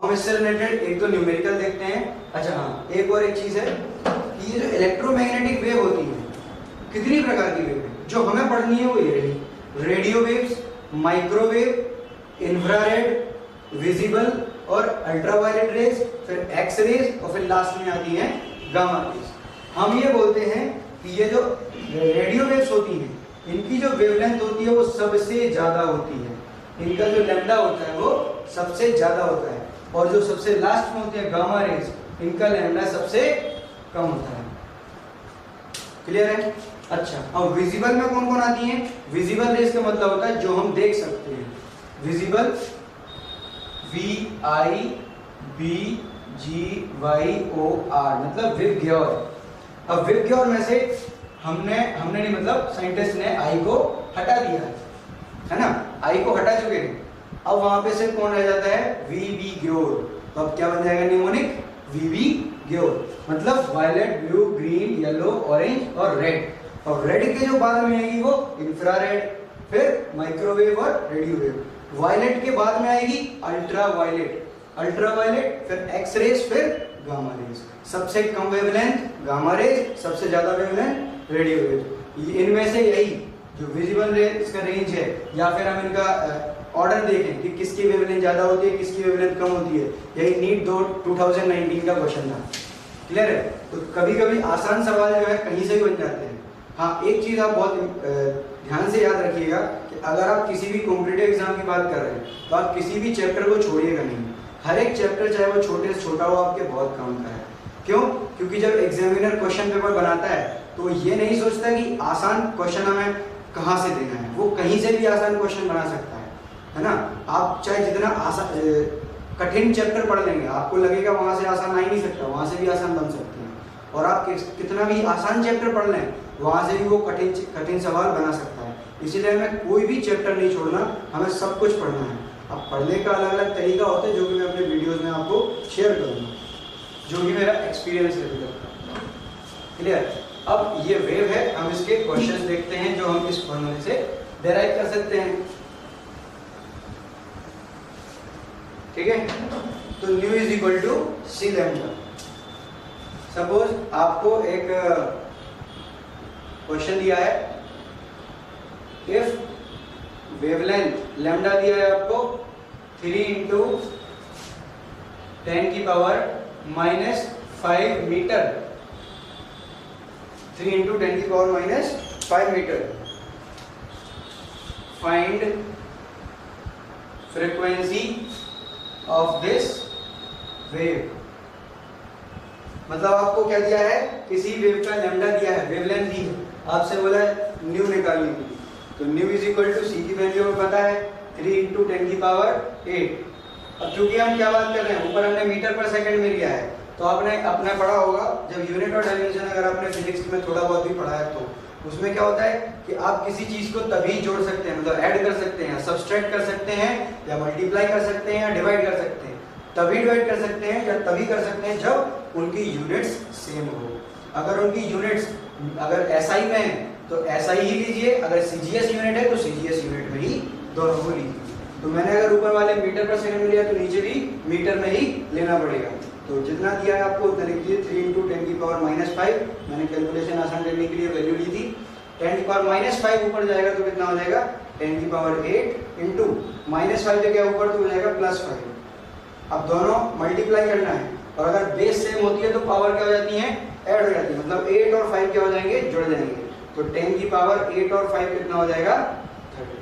हम इससे रिलेटेड एक दो न्यूमेरिकल देखते हैं। अच्छा हाँ, एक और एक चीज है कि ये जो इलेक्ट्रोमैग्नेटिक वेव होती है, कितनी प्रकार की वेव है जो हमें पढ़नी है, वो ये रही। Radio waves, microwave, infrared, visible और अल्ट्रावायलेट रेज, फिर एक्स रेज और फिर लास्ट में आती है गामा रेज। हम ये बोलते हैं कि ये जो रेडियो वेव्स होती हैं, इनकी जो वेवलेंथ होती है वो सबसे ज्यादा होती है, इनका जो लैम्डा होता है वो सबसे ज्यादा होता है, और जो सबसे लास्ट में होती है गामा रेज, इनका लैम्डा सबसे कम होता है। क्लियर है? अच्छा, अब विजिबल में कौन कौन आती हैं? विजिबल रेज का मतलब होता है जो हम देख सकते हैं, विजिबल, VIBGYOR मतलब विबग्योर। अब विबग्योर में से हमने नहीं मतलब साइंटिस्ट ने आई को हटा दिया है ना, आई को हटा चुके हैं। अब वहां पे से कौन रह जाता है? वीबीग्योर। तो अब क्या बन जाएगा निमोनिक? वीबीग्योर, मतलब violet, blue, green, yellow, orange और रेड। और रेड के जो बाद में आएगी वो इंफ्रारेड, फिर माइक्रोवेव और रेडियो वेव। वायलेट के बाद में आएगी अल्ट्रावायलेट, अल्ट्रावायलेट फिर एक्स रेज, फिर गामा रेज। सबसे कम वेवलेंथ गामा रेज, सबसे ज्यादा वेवलेंथ रेडियो वेव। इनमें से यही जो विजिबल रेज का रेंज है, या फिर हम इनका ऑर्डर देखें कि किसकी वेवलेंथ ज्यादा होती है, किसकी वेवलेंथ कम होती है, यही नीट 2019 का क्वेश्चन था। क्लियर है? तो कभी कभी आसान सवाल जो है कहीं से भी बन जाते हैं। हाँ, एक चीज आप बहुत ध्यान से याद रखिएगा कि अगर आप किसी भी कॉम्पिटिटिव एग्जाम की बात कर रहे हैं तो आप किसी भी चैप्टर को छोड़िएगा नहीं। हर एक चैप्टर चाहे वो छोटे से छोटा हो आपके बहुत काम का है। क्यों? क्योंकि जब एग्जामिनर क्वेश्चन पेपर बनाता है तो ये नहीं सोचता कि आसान क्वेश्चन हमें कहाँ से देना है, वो कहीं से भी आसान क्वेश्चन बना सकता है ना। आप चाहे जितना कठिन चैप्टर पढ़ लेंगे, आपको लगेगा वहां से आसान आ ही नहीं सकता, वहां से भी आसान बन सकते हैं। और आप कितना भी आसान चैप्टर पढ़ लें, वहां से भी वो कठिन सवाल बना सकता है। इसीलिए हमें कोई भी चैप्टर नहीं छोड़ना, हमें सब कुछ पढ़ना है। अब पढ़ने का अलग अलग तरीका होता है जो कि मैं अपने वीडियोस में आपको शेयर करूंगा, जो कि मेरा एक्सपीरियंस है अभी तक का। क्लियर? अब ये वेव है, हम इसके क्वेश्चंस देखते हैं जो हम इस फॉर्मूले से डेराइव कर सकते हैं। ठीक है? तो nu is equal to C lambda. Suppose आपको एक क्वेश्चन दिया है, इफ वेवलेंथ लैम्डा दिया है आपको 3 इंटू 10 की पावर माइनस 5 मीटर, 3 इंटू 10 की power minus 5 metre. Find frequency of this wave. मतलब आपको क्या दिया है? किसी वेव का लैम्डा दिया है, वेवलेंथ दी है, आपसे बोला है न्यू निकालने के लिए। तो न्यू इज इक्वल टू सी की वैल्यू हमें पता है 3 इंटू 10 की पावर 8। अब चूंकि हम क्या बात कर रहे हैं, ऊपर हमने मीटर पर सेकंड में लिया है, तो आपने अपना पढ़ा होगा जब यूनिट और डायमेंशन अगर आपने फिजिक्स में थोड़ा बहुत भी पढ़ा है तो उसमें क्या होता है कि आप किसी चीज को तभी जोड़ सकते हैं, मतलब ऐड कर सकते हैं, सब्सट्रैक्ट कर सकते हैं, या मल्टीप्लाई कर सकते हैं, या डिवाइड कर सकते हैं। तभी डिवाइड कर सकते हैं या तभी कर सकते हैं जब उनकी यूनिट्स सेम हो। अगर उनकी यूनिट्स अगर एसआई में है तो एसआई ही लीजिए, अगर सीजीएस यूनिट है तो सीजीएस यूनिट में ही दोनों को लीजिए। तो मैंने अगर ऊपर वाले मीटर पर सेकंड में लिया तो नीचे भी मीटर में ही लेना पड़ेगा। तो जितना दिया है आपको उतना लिख दीजिए, 3 इंटू 10 की पावर माइनस 5। मैंने कैलकुलेशन आसान करने के लिए वैल्यू ली थी। 10 की पावर माइनस 5 ऊपर जाएगा तो कितना हो जाएगा? 10 की पावर 8 इंटू माइनस 5 जगह ऊपर तो हो जाएगा प्लस 5। अब दोनों मल्टीप्लाई करना है, और अगर बेस सेम होती है तो पावर क्या हो जाती है? ऐड हो जाती है। मतलब 8 और 5 क्या हो जाएंगे? जुड़ जाएंगे। तो 10 की पावर 8 और 5 कितना हो जाएगा? 30।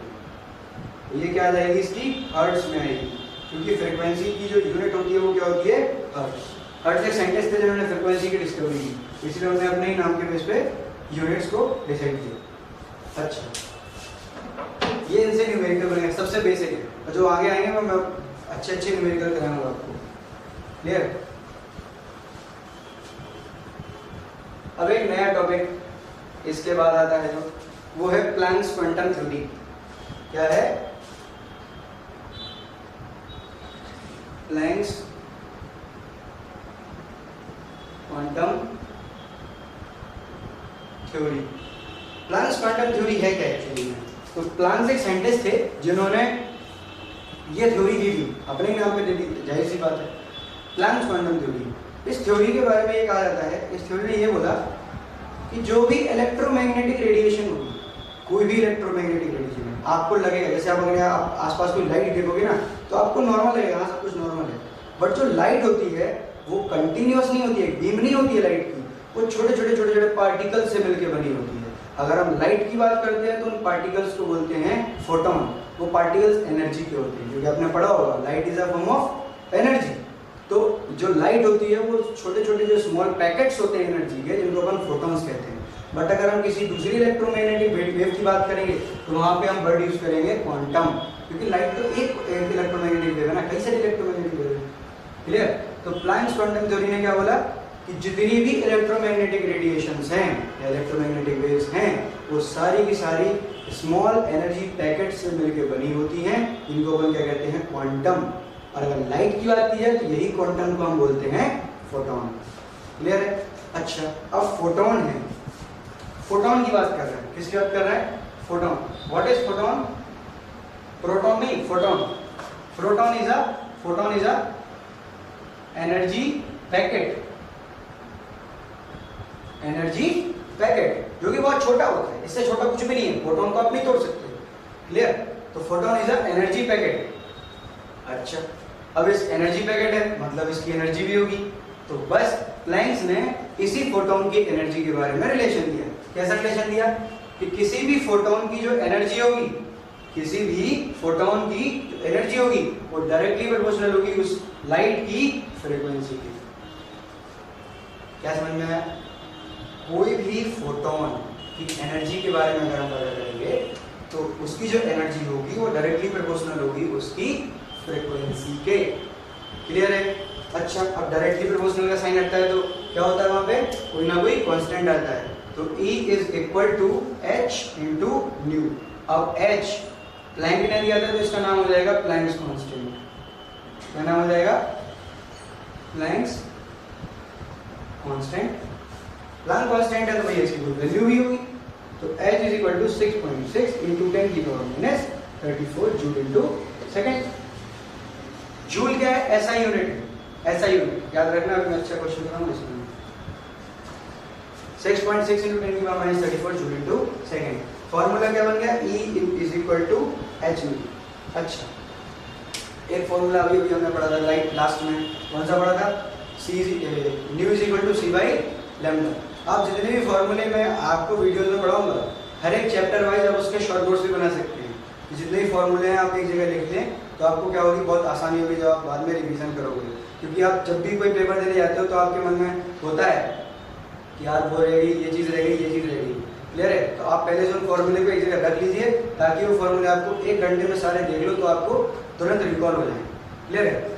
ये क्या आ जाएगी? इसकी हर्ट्ज में आएगी, क्योंकि फ्रीक्वेंसी की जो यूनिट होती है वो क्या होती है? हर्ट्ज। हर्ट्ज एक साइंटिस्ट थे जिन्होंने फ्रीक्वेंसी की डिस्कवरी की, इसलिए उन्होंने अपने ही नाम के बेस पे यूनिट्स को डिसाइड किया। अच्छा, ये इनसे न्यूमेरिकल बनेगा, सबसे बेसिक है, और जो आगे आएंगे वो मैं अच्छे न्यूमेरिकल कराऊंगा आपको। क्लियर? अब एक नया टॉपिक इसके बाद आता है जो, वो है प्लैंक्स क्वांटम थ्योरी। क्या है? Planck's quantum theory. Planck's quantum theory है क्या एक्चुअली में? तो प्लैंक्स एक साइंटिस्ट थे जिन्होंने ये थ्योरी दी थी, अपने ही नाम पे दे दी, जाहिर सी बात है, प्लैंक्स क्वांटम थ्योरी। इस थ्योरी के बारे में ये कहा जाता है, इस थ्योरी ने ये बोला कि जो भी इलेक्ट्रोमैग्नेटिक रेडिएशन होगी, कोई भी इलेक्ट्रोमैग्नेटिक रेडिएशन है, आपको लगेगा जैसे आप अगर आप आसपास कोई लाइट देखोगे ना तो आपको नॉर्मल लगेगा, हाँ सब कुछ नॉर्मल है, बट जो लाइट होती है वो कंटिन्यूअस नहीं होती है, बीम नहीं होती है लाइट की, वो छोटे छोटे छोटे छोटे पार्टिकल से मिलकर बनी होती है। अगर हम लाइट की बात करते हैं तो उन पार्टिकल्स को बोलते हैं फोटोन। वो पार्टिकल्स एनर्जी के होते हैं, क्योंकि आपने पढ़ा होगा light is a form of energy. तो जो लाइट होती है वो छोटे छोटे जो स्मॉल पैकेट्स होते हैं एनर्जी के, जिनको अपन फोटॉन्स कहते हैं। बट अगर हम किसी दूसरी इलेक्ट्रोमैग्नेटिक वेव की बात करेंगे तो वहाँ पे हम वर्ड यूज करेंगे क्वांटम, क्योंकि लाइट तो एक इलेक्ट्रोमैग्नेटिक वेव है ना, कई सारी इलेक्ट्रोमैग्नेटिक वेव है। क्लियर? तो प्लैंक्स क्वांटम थ्योरी ने क्या बोला कि जितनी भी इलेक्ट्रोमैग्नेटिक रेडिएशंस हैं या इलेक्ट्रोमैग्नेटिक वेव्स हैं वो सारी की सारी स्मॉल एनर्जी पैकेट से मिलकर बनी होती हैं, जिनको अपन क्या कहते हैं क्वांटम। और अगर लाइट की बात की जाए तो यही क्वांटम को हम बोलते हैं फोटोन। क्लियर है? अच्छा, अब फोटोन है, फोटोन की बात कर रहे हैं, किसकी बात कर रहे हैं? Photon. What is photon? Proton नहीं, photon. Photon is a energy packet, energy packet जो कि बहुत छोटा होता है, इससे छोटा कुछ भी नहीं है, फोटोन को आप नहीं तोड़ सकते। क्लियर? तो photon is a energy packet. अच्छा, अब इस एनर्जी पैकेट है मतलब इसकी एनर्जी भी होगी, तो बस प्लैंक्स ने इसी फोटोन की एनर्जी के बारे में रिलेशन दिया। कैसा रिलेशन दिया कि किसी भी फोटोन की जो एनर्जी होगी, किसी भी फोटोन की जो एनर्जी होगी वो डायरेक्टली प्रोपोर्शनल होगी उस लाइट की फ्रीक्वेंसी की। क्या समझ में आया? कोई भी फोटोन की एनर्जी के बारे में अगर हम पता करेंगे तो उसकी जो एनर्जी होगी वो डायरेक्टली प्रोपोर्शनल होगी उसकी फ्रीक्वेंसी के। क्लियर है? अच्छा, अब डायरेक्टली प्रोपोर्शनल का साइन आता है तो क्या होता है वहां पे? कोई ना कोई कांस्टेंट आता है, तो E is equal to H into nu. अब H प्लैंक ने दिया था तो इसका नाम हो जाएगा प्लैंक्स कांस्टेंट। क्या नाम हो जाएगा? Planck's constant. प्लैंक कांस्टेंट है तो भाई इसकी कोई वैल्यू भी होगी, तो H is equal to 6.6 into 10 की power minus 34 joule into second. Joule क्या है? SI यूनिट है, SI यूनिट याद रखना, अभी मैं अच्छा क्वेश्चन कराऊंगा इसमें। 6.6 इंटू 10 की power minus 34 joule into second. Formula क्या बन गया? E is equal to H nu. अच्छा, एक फॉर्मूला अभी हमने पढ़ा था लाइट लास्ट में, कौन सा पढ़ा था? Nu is equal to C by lambda. आप जितने भी फॉर्मूले मैं आपको वीडियोस में पढ़ाऊंगा हर एक चैप्टर वाइज आप उसके शॉर्ट नोट्स भी बना सकते हैं। जितने भी फॉर्मूले हैं आप एक जगह लिख लें तो आपको क्या होगी, बहुत आसानी होगी जब आप बाद में रिवीजन करोगे। क्योंकि आप जब भी कोई पेपर देने जाते हो तो आपके मन में होता है कि यार वो रहेगी, ये चीज़ रहेगी, ये चीज़ रहेगी। क्लियर है? तो आप पहले से उन फॉर्मूले को एक जगह रख लीजिए ताकि वो फॉर्मूले आपको 1 घंटे में सारे देख लो तो आपको तुरंत रिकॉल हो जाए। क्लियर है?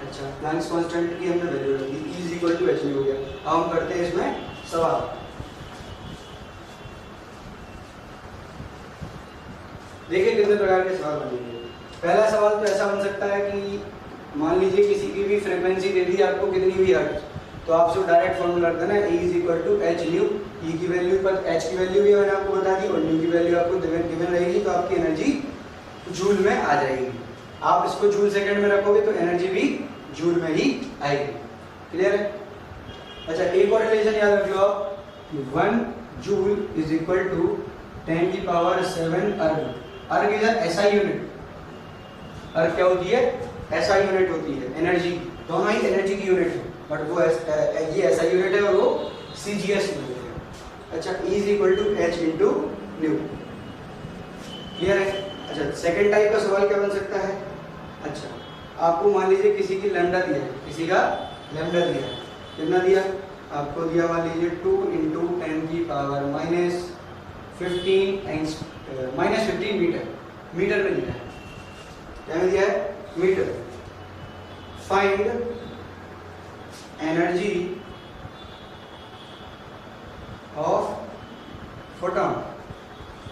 अच्छा, प्लैंक्स कांस्टेंट की हमने वैल्यू रख दी, E is equal to H हो गया। अब हम करते हैं इसमें सवाल। देखिए कितने प्रकार के सवाल बनेंगे। पहला सवाल तो ऐसा बन सकता है कि मान लीजिए किसी की भी फ्रीक्वेंसी दे दी आपको कितनी भी हर्ट्ज, तो आपसे डायरेक्ट फॉर्मूला रख देना E is equal to H nu. E की वैल्यू पर H की वैल्यू भी मैंने आपको बता दी और न्यू की वैल्यू आपको गिवन रहेगी, तो आपकी एनर्जी जूल में आ जाएगी। आप इसको जूल सेकंड में रखोगे तो एनर्जी भी जूल में ही आएगी। क्लियर है? अच्छा, एक और रिलेशन याद रख लो आप, 1 जूल इज इक्वल टू 10 की पावर 7 अर्ग। अर्ग इज SI यूनिट। अर्ग क्या होती है? SI यूनिट होती है। एनर्जी दोनों ही एनर्जी की यूनिट है, बट वो ये SI यूनिट है और वो CGS यूनिट है। अच्छा, E is equal to H into nu. Clear है? अच्छा, सेकेंड टाइप का सवाल क्या बन सकता है? अच्छा, आपको मान लीजिए किसी की लैम्डा दिया है, किसी का लैम्डा दिया है, कितना दिया? आपको दिया मान लीजिए 2 इंटू 10 की पावर माइनस 15 मीटर, मीटर में दिया है। क्या में दिया है? Metre. Find energy of photon.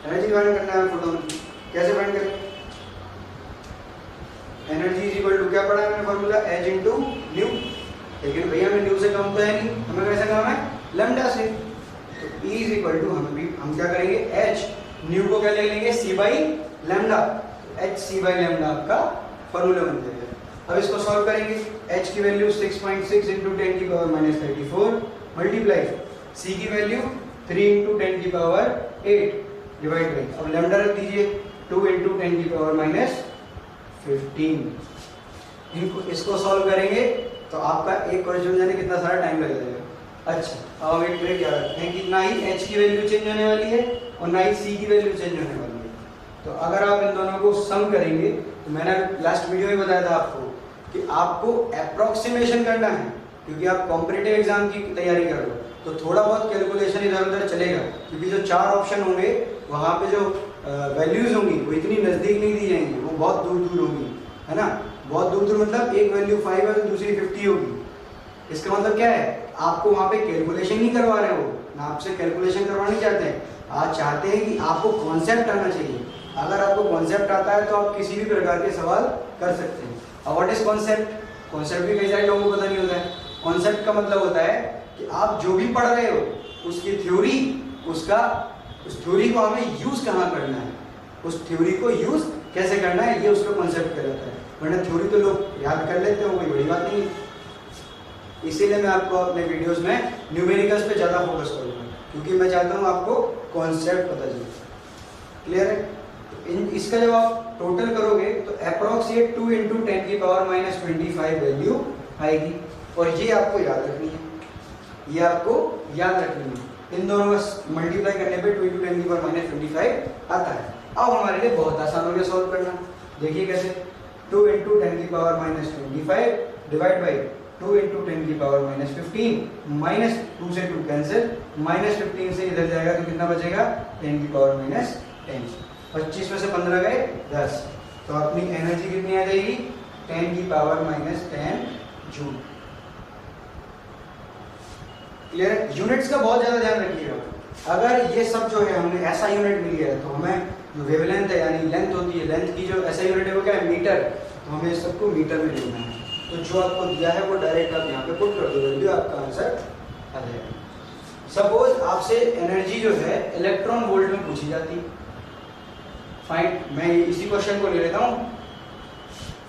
Energy find करना है फोटोन की, कैसे फाइंड करें? एनर्जी इज इक्वल टू क्या पढ़ा है मैंने फॉर्मूला? H into new. लेकिन भैया हमें न्यू से कम तो है नहीं, हमें कैसे काम है? लैम्डा से। तो E इज इक्वल टू हम क्या करेंगे? H न्यू को क्या ले लेंगे? C by lambda. H C by lambda आपका फॉर्मूला बन जाएगा। अब इसको सॉल्व करेंगे, h की वैल्यू 6.6 इंटू 10 की पावर माइनस 34 मल्टीप्लाई c की वैल्यू 3 इंटू 10 की पावर 8 डिवाइड बाई, अब लैम्डा रख दीजिए 2 इंटू 10 की पावर माइनस 15। इनको इसको सॉल्व करेंगे तो आपका एक क्वेश्चन जाने कितना सारा टाइम लग जाएगा। अच्छा, अब हम एक ट्रिक याद रखते हैं कि ना ही h की वैल्यू चेंज होने वाली है और ना ही c की वैल्यू चेंज होने वाली है। तो अगर आप इन दोनों को सम करेंगे, तो मैंने लास्ट वीडियो में बताया था आपको कि आपको अप्रोक्सीमेशन करना है, क्योंकि आप कॉम्पिटिटिव एग्जाम की तैयारी कर रहे हो, तो थोड़ा बहुत कैलकुलेशन इधर उधर चलेगा, क्योंकि जो 4 ऑप्शन होंगे वहाँ पे जो वैल्यूज होंगी वो इतनी नज़दीक नहीं दी जाएंगी, वो बहुत दूर दूर होंगी, है ना। बहुत दूर दूर मतलब एक वैल्यू 5 है तो दूसरी 50 होगी। इसका मतलब क्या है, आपको वहाँ पे कैलकुलेशन नहीं करवा रहे हो, ना आपसे कैलकुलेशन करवाना चाहते हैं, आप चाहते हैं कि आपको कॉन्सेप्ट आना चाहिए। अगर आपको कॉन्सेप्ट आता है तो आप किसी भी प्रकार के सवाल कर सकते हैं। अब व्हाट इज कॉन्सेप्ट? कॉन्सेप्ट भी कई सारे लोगों को पता नहीं होता है। कॉन्सेप्ट का मतलब होता है कि आप जो भी पढ़ रहे हो उसकी थ्योरी, उस थ्योरी को हमें यूज कहाँ करना है, उस थ्योरी को यूज कैसे करना है, ये उसका कॉन्सेप्ट कहलाता है। वरना थ्योरी तो लोग याद कर लेते हो, कोई बड़ी बात नहीं है। इसीलिए मैं आपको अपने वीडियोस में न्यूमेरिकल्स पे ज़्यादा फोकस करूँगा, क्योंकि मैं चाहता हूँ आपको कॉन्सेप्ट पता चले। क्लियर है? इसका जब आप टोटल करोगे तो अप्रोक्सीमेट 2 इंटू 10 की पावर माइनस 25 वैल्यू आएगी, और ये आपको याद रखनी है, ये आपको याद रखनी है। इन दोनों का मल्टीप्लाई करने पे 2 इंटू 10 की पावर माइनस 25 आता है। अब हमारे लिए बहुत आसान हो गया सॉल्व करना। देखिए कैसे, 2 इंटू 10 की power minus 25 divide by 2 into 10 की पावर माइनस 15, माइनस 2 से 2 कैंसिल, माइनस 15 से इधर जाएगा तो कितना बचेगा, 10 की पावर माइनस 10। 25 में से 15 गए 10, तो अपनी एनर्जी कितनी आ जाएगी, 10 की power minus 10 joule. Clear? Units का बहुत ज्यादा ध्यान रखिएगा। अगर ये सब जो है हमें ऐसा यूनिट मिल गया है, तो हमें जो वेवलेंथ है यानी लेंथ होती है, लेंथ की जो ऐसा यूनिट है वो क्या है, मीटर, तो हमें इस सबको मीटर में लिखना है। तो जो आपको दिया है वो डायरेक्ट आप यहाँ पे पुट कर दो, वैल्यू आपका आंसर आ जाएगा। सपोज आपसे एनर्जी जो है इलेक्ट्रॉन वोल्ट में पूछी जाती है, फाइंड, मैं इसी क्वेश्चन को ले लेता हूं,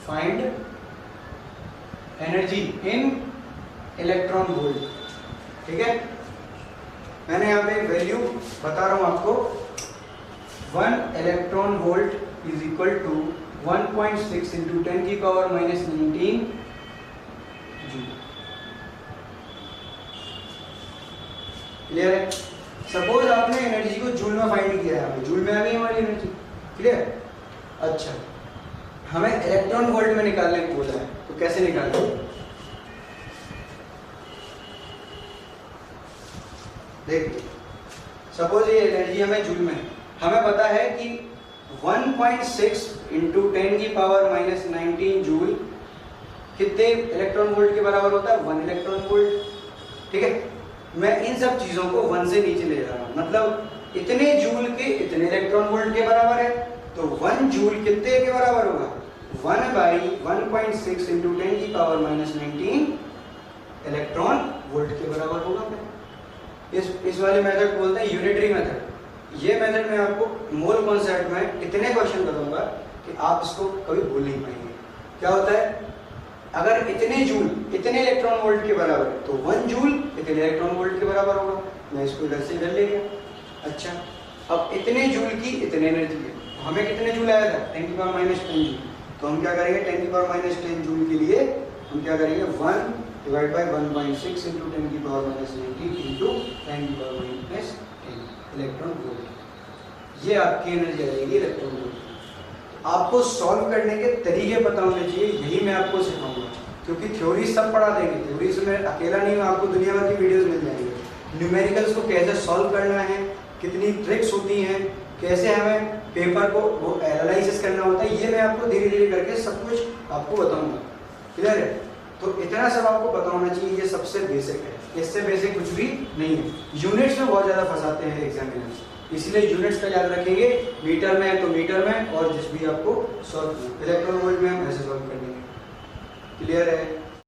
find energy in electron volt. ठीक है, मैंने यहाँ पे वैल्यू बता रहा हूं आपको, 1 electron volt is equal to 1.6 into 10 की पावर माइनस 19 जूल। क्लियर है? सपोज आपने एनर्जी को जूल में फाइंड किया है, जूल में आ गई हमारी एनर्जी। क्लियर? अच्छा, हमें इलेक्ट्रॉन वोल्ट में निकालने को बोला है, तो कैसे निकालेंगे? देखिए, सपोज ये एनर्जी हमें जूल में, हमें पता है कि 1.6 इंटू 10 की पावर माइनस 19 जूल कितने इलेक्ट्रॉन वोल्ट के बराबर होता है, 1 इलेक्ट्रॉन वोल्ट। ठीक है, मैं इन सब चीजों को 1 से नीचे ले रहा हूं, मतलब इतने जूल के इतने इलेक्ट्रॉन वोल्ट के बराबर है, तो 1 जूल कितने के बराबर होगा, 1 बाई 1.6 इंटू 10 की पावर माइनस 19 इलेक्ट्रॉन वोल्ट के बराबर होगा। इस वाले मेथड को बोलते हैं यूनिटरी मेथड। ये मेथड में आपको मोल कॉन्सेप्ट में इतने क्वेश्चन करूंगा कि आप इसको कभी भूल नहीं पाएंगे। क्या होता है, अगर इतने जूल इतने इलेक्ट्रॉन वोल्ट के बराबर है, तो 1 जूल इतने इलेक्ट्रॉन वोल्ट के बराबर होगा। मैं इसको इधर से इधर ले गया। अच्छा, अब इतने जूल की इतने एनर्जी है, तो हमें कितने जूल आया था, 10 की पावर माइनस 10 जूल। तो हम क्या करेंगे, 10 की पावर माइनस 10 जूल के लिए हम क्या करेंगे, 1 डिवाइड बाई 1.6 इंटू 10 की पावर माइनस 19 इंटू 10 की पावर माइनस 10 इलेक्ट्रॉन वोल्ट। ये आपकी एनर्जी आ जाएगी इलेक्ट्रॉन वोल्ट। आपको सॉल्व करने के तरीके पता होने चाहिए, यही मैं आपको सिखाऊंगा, क्योंकि थ्योरी सब पढ़ा देंगे। थ्योरी से मैं अकेला नहीं हूँ, आपको दुनिया भर की वीडियोस मिल जाएंगे। न्यूमेरिकल्स को कैसे सॉल्व करना है, कितनी ट्रिक्स होती हैं, कैसे हमें पेपर को वो एनालिसिस करना होता है, ये मैं आपको धीरे धीरे करके सब कुछ आपको बताऊंगा। क्लियर है? तो इतना सब आपको पता होना चाहिए, ये सबसे बेसिक है, इससे बेसिक कुछ भी नहीं है। यूनिट्स में बहुत ज़्यादा फंसाते हैं एग्जामिनर्स, इसलिए यूनिट्स का याद रखेंगे। मीटर में है तो मीटर में, और जिस भी आपको सॉल्व इलेक्ट्रॉन वोल्ट में हम ऐसे सॉल्व कर लेंगे। क्लियर है?